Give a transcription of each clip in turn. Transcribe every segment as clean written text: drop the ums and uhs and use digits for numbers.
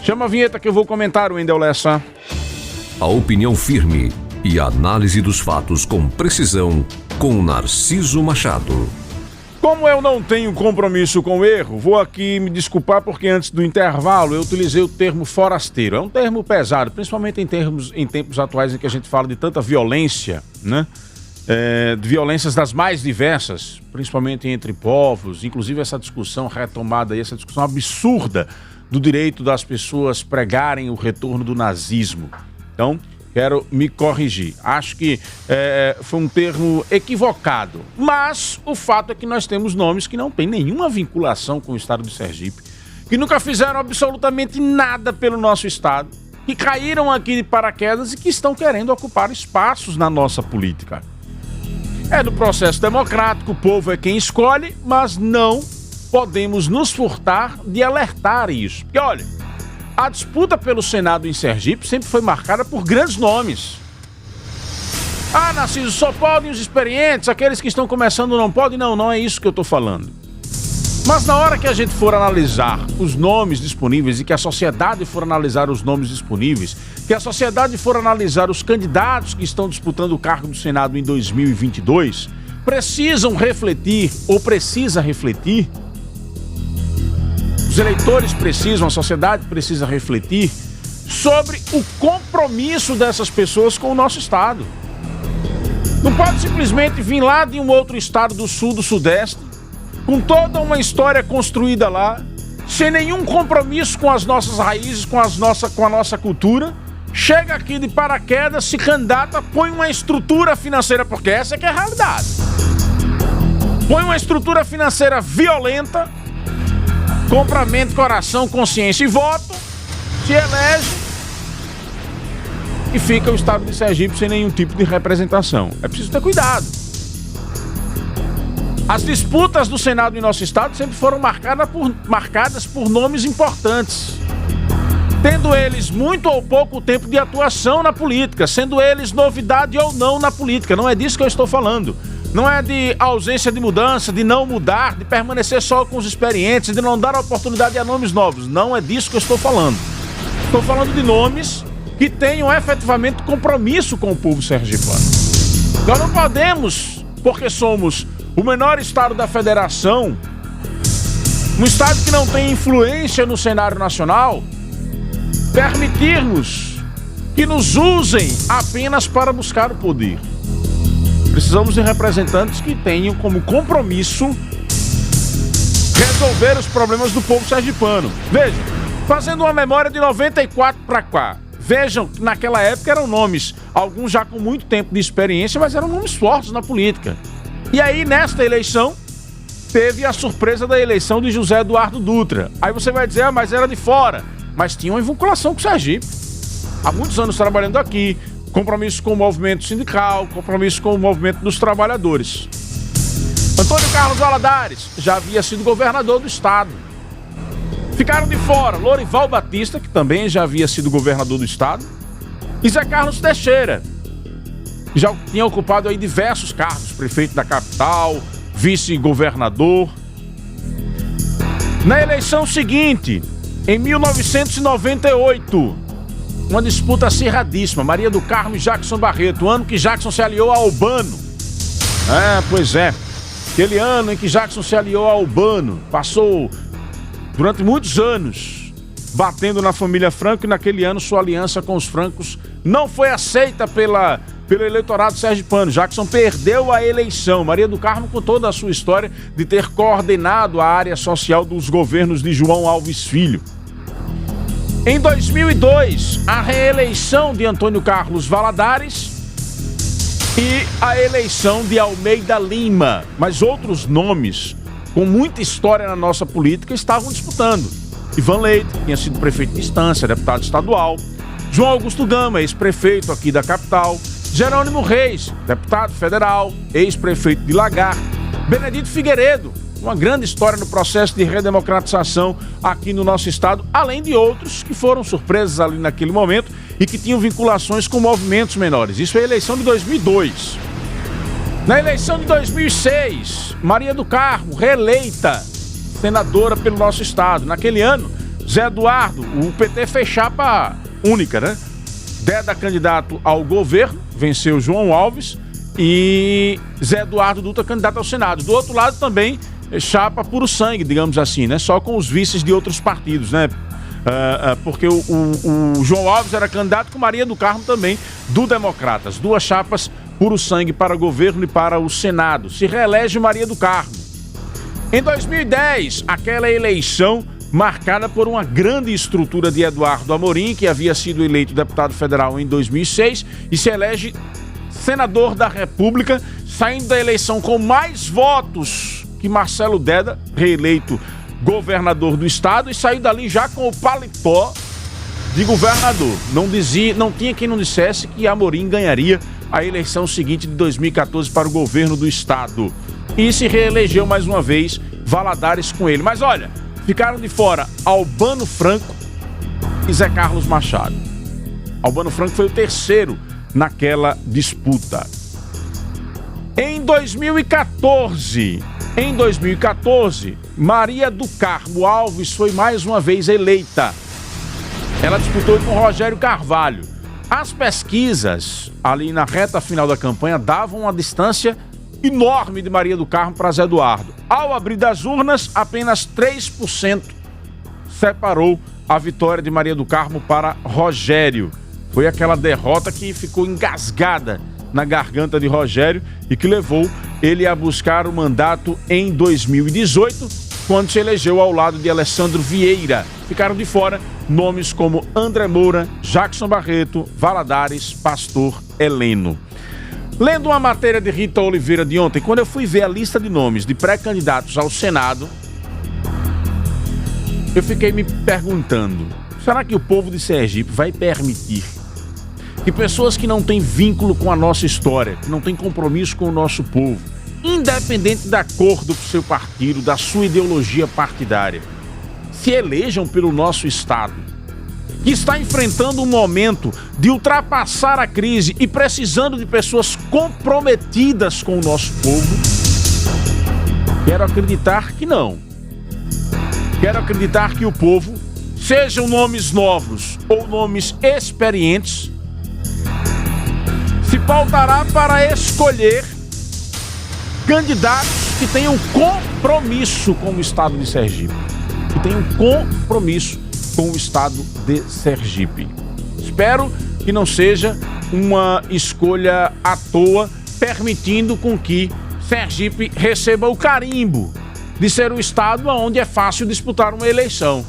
Chama a vinheta que eu vou comentar, Wendel Lessa. A opinião firme e a análise dos fatos com precisão, com Narciso Machado. Como eu não tenho compromisso com o erro, vou aqui me desculpar porque antes do intervalo eu utilizei o termo forasteiro. É um termo pesado, principalmente em tempos atuais em que a gente fala de tanta violência, né? De violências das mais diversas, principalmente entre povos, inclusive essa discussão retomada, essa discussão absurda do direito das pessoas pregarem o retorno do nazismo. Então, quero me corrigir. Acho que foi um termo equivocado. Mas o fato é que nós temos nomes que não têm nenhuma vinculação com o estado de Sergipe, que nunca fizeram absolutamente nada pelo nosso estado, que caíram aqui de paraquedas e que estão querendo ocupar espaços na nossa política. É do processo democrático, o povo é quem escolhe, mas não podemos nos furtar de alertar isso. Porque, olha, a disputa pelo Senado em Sergipe sempre foi marcada por grandes nomes. Ah, Narciso, só podem os experientes, aqueles que estão começando não podem? Não, não é isso que eu estou falando. Mas na hora que a gente for analisar os nomes disponíveis e que a sociedade for analisar os nomes disponíveis, que a sociedade for analisar os candidatos que estão disputando o cargo do Senado em 2022, precisam refletir, ou precisa refletir, os eleitores precisam, a sociedade precisa refletir sobre o compromisso dessas pessoas com o nosso estado. Não pode simplesmente vir lá de um outro estado do sul, do sudeste, com toda uma história construída lá, sem nenhum compromisso com as nossas raízes, com a nossa cultura, chega aqui de paraquedas, se candidata, põe uma estrutura financeira, porque essa é que é a realidade. Põe uma estrutura financeira violenta, compra mente, coração, consciência e voto, se elege e fica o estado de Sergipe sem nenhum tipo de representação. É preciso ter cuidado. As disputas do Senado em nosso estado sempre foram marcadas por nomes importantes, tendo eles muito ou pouco tempo de atuação na política, sendo eles novidade ou não na política. Não é disso que eu estou falando. Não é de ausência de mudança, de não mudar, de permanecer só com os experientes, de não dar oportunidade a nomes novos. Não é disso que eu estou falando. Estou falando de nomes que tenham efetivamente compromisso com o povo sergipano. Nós não podemos, porque somos o menor estado da federação, um estado que não tem influência no cenário nacional, permitirmos que nos usem apenas para buscar o poder. Precisamos de representantes que tenham como compromisso resolver os problemas do povo sergipano. Veja, fazendo uma memória de 94 para cá. Vejam que naquela época eram nomes, alguns já com muito tempo de experiência, mas eram nomes fortes na política. E aí, nesta eleição, teve a surpresa da eleição de José Eduardo Dutra. Aí você vai dizer, mas era de fora. Mas tinha uma vinculação com o Sergipe. Há muitos anos trabalhando aqui, compromisso com o movimento sindical, compromisso com o movimento dos trabalhadores. Antônio Carlos Valadares já havia sido governador do estado. Ficaram de fora Lorival Batista, que também já havia sido governador do estado, e Zé Carlos Teixeira, que já tinha ocupado aí diversos cargos, prefeito da capital, vice-governador. Na eleição seguinte, em 1998, uma disputa acirradíssima, Maria do Carmo e Jackson Barreto, o ano que Jackson se aliou a Albano. Pois é, aquele ano em que Jackson se aliou a Albano, passou durante muitos anos batendo na família Franco, e naquele ano sua aliança com os francos não foi aceita pelo eleitorado sergipano. Jackson perdeu a eleição. Maria do Carmo, com toda a sua história de ter coordenado a área social dos governos de João Alves Filho. Em 2002, a reeleição de Antônio Carlos Valadares e a eleição de Almeida Lima. Mas outros nomes com muita história na nossa política estavam disputando. Ivan Leite, que tinha sido prefeito de Estância, deputado estadual. João Augusto Gama, ex-prefeito aqui da capital. Jerônimo Reis, deputado federal, ex-prefeito de Lagar. Benedito Figueiredo, uma grande história no processo de redemocratização aqui no nosso estado, além de outros que foram surpresas ali naquele momento e que tinham vinculações com movimentos menores. Isso é a eleição de 2002. Na eleição de 2006, Maria do Carmo, reeleita senadora pelo nosso estado. Naquele ano, Zé Eduardo, o PT fez chapa única, né? Deda candidato ao governo, venceu João Alves, e Zé Eduardo Dutra candidato ao Senado. Do outro lado também, chapa puro sangue, digamos assim, né? Só com os vices de outros partidos, né? Porque o João Alves era candidato com Maria do Carmo também, do Democratas. Duas chapas puro sangue para o governo e para o Senado. Se reelege Maria do Carmo. Em 2010, aquela eleição marcada por uma grande estrutura de Eduardo Amorim, que havia sido eleito deputado federal em 2006 e se elege senador da República, saindo da eleição com mais votos que Marcelo Deda, reeleito governador do estado, e saiu dali já com o paletó de governador. Não tinha quem não dissesse que Amorim ganharia a eleição seguinte de 2014 para o governo do estado. E se reelegeu mais uma vez, Valadares com ele. Mas olha, ficaram de fora Albano Franco e Zé Carlos Machado. Albano Franco foi o terceiro naquela disputa. Em 2014, Maria do Carmo Alves foi mais uma vez eleita. Ela disputou com Rogério Carvalho. As pesquisas, ali na reta final da campanha, davam uma distância enorme de Maria do Carmo para Zé Eduardo. Ao abrir das urnas, apenas 3% separou a vitória de Maria do Carmo para Rogério. Foi aquela derrota que ficou engasgada na garganta de Rogério e que levou ele a buscar o mandato em 2018, quando se elegeu ao lado de Alessandro Vieira. Ficaram de fora nomes como André Moura, Jackson Barreto, Valadares, Pastor Heleno. Lendo uma matéria de Rita Oliveira de ontem, quando eu fui ver a lista de nomes de pré-candidatos ao Senado, eu fiquei me perguntando, será que o povo de Sergipe vai permitir que pessoas que não têm vínculo com a nossa história, que não têm compromisso com o nosso povo, independente da cor do seu partido, da sua ideologia partidária, se elejam pelo nosso Estado, que está enfrentando um momento de ultrapassar a crise e precisando de pessoas comprometidas com o nosso povo? Quero acreditar que não. Quero acreditar que o povo, sejam nomes novos ou nomes experientes, se pautará para escolher candidatos que tenham compromisso com o Estado de Sergipe. Que tenham compromisso com o Estado de Sergipe. Espero que não seja uma escolha à toa, permitindo com que Sergipe receba o carimbo de ser o estado onde é fácil disputar uma eleição.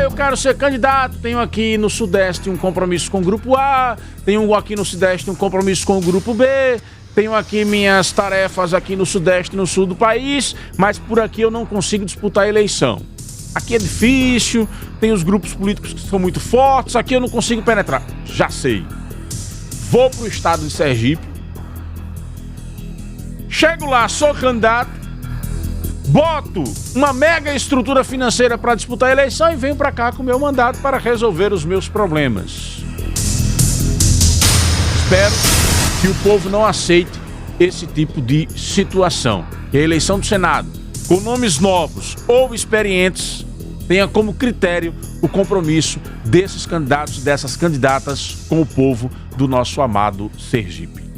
Eu quero ser candidato, tenho aqui no Sudeste um compromisso com o Grupo A, tenho aqui no Sudeste um compromisso com o Grupo B, tenho aqui minhas tarefas aqui no Sudeste e no Sul do país, mas por aqui eu não consigo disputar a eleição. Aqui é difícil, tem os grupos políticos que são muito fortes, aqui eu não consigo penetrar. Já sei. Vou pro estado de Sergipe, chego lá, sou candidato, boto uma mega estrutura financeira para disputar a eleição e venho para cá com o meu mandato para resolver os meus problemas. Espero que o povo não aceite esse tipo de situação. Que a eleição do Senado, com nomes novos ou experientes, tenha como critério o compromisso desses candidatos e dessas candidatas com o povo do nosso amado Sergipe.